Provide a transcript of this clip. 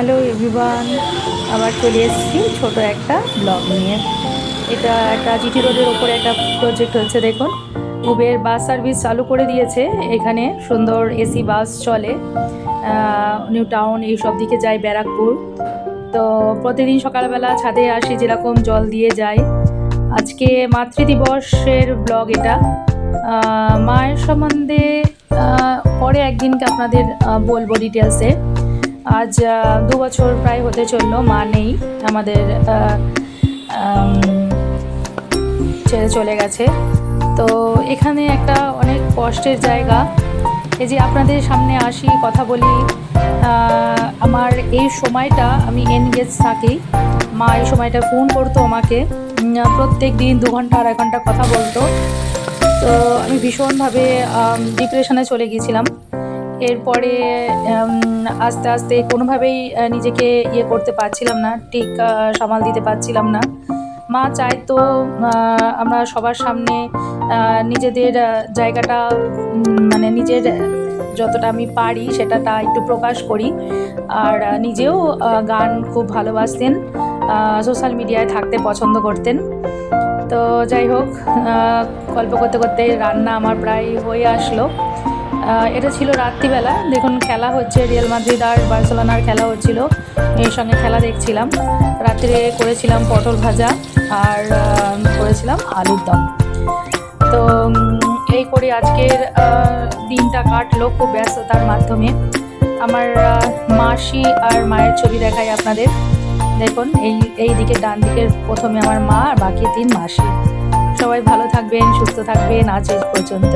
Hello everyone, আবার চলে এসেছি ছোট একটা ব্লগ নিয়ে। এটা একটা জিটি রোডের ওপরে একটা প্রজেক্ট হচ্ছে। দেখুন, উবের বাস সার্ভিস চালু করে দিয়েছে। এখানে সুন্দর এসি বাস চলে, নিউ টাউন এইসব দিকে যায়, ব্যারাকপুর। তো প্রতিদিন সকালবেলা ছাদে আসি, যেরকম জল দিয়ে যায়। আজকে মাতৃদিবসের ব্লগ এটা। মায়ের সম্বন্ধে পরে একদিনকে আপনাদের বলবো ডিটেলসে। আজ 2 বছর প্রায় হতে চললো, মা নেই আমাদের, ছেড়ে চলে গেছে। তো এখানে একটা অনেক কষ্টের জায়গা। এই যে আপনাদের সামনে আসি, কথা বলি, আমার এই সময়টা আমি এনগেজ থাকি। মা এই সময়টা ফোন করতো আমাকে, প্রত্যেক দিন 2 ঘন্টা 2.5 ঘন্টা কথা বলতো। তো আমি ভীষণভাবে ডিপ্রেশনে চলে গিয়েছিলাম। এরপরে আস্তে আস্তে কোনোভাবেই নিজেকে করতে পারছিলাম না, ঠিক সামাল দিতে পারছিলাম না। মা চাইতো আমরা সবার সামনে নিজেদের জায়গাটা, মানে নিজের যতটা আমি পারি সেটাটা একটু প্রকাশ করি। আর নিজেও গান খুব ভালোবাসতেন, সোশ্যাল মিডিয়ায় থাকতে পছন্দ করতেন। তো যাই হোক, গল্প করতে করতে রান্না আমার প্রায় হয়ে আসলো। এটা ছিল রাত্রিবেলা। দেখুন, খেলা হচ্ছে, রিয়াল মাদ্রিদ আর বার্সেলোনার খেলা হচ্ছিল, এর সঙ্গে খেলা দেখছিলাম। রাত্রে করেছিলাম পটল ভাজা আর করেছিলাম আলুর দম। তো এই করে আজকের দিনটা কাটলো খুব ব্যস্ততার মাধ্যমে। আমার মাসি আর মায়ের ছবি দেখাই আপনাদের। দেখুন, এই দিকে ডান দিকের প্রথমে আমার মা, আর বাকি 3 মাসি। সবাই ভালো থাকবেন, সুস্থ থাকবেন, আজ এই পর্যন্ত।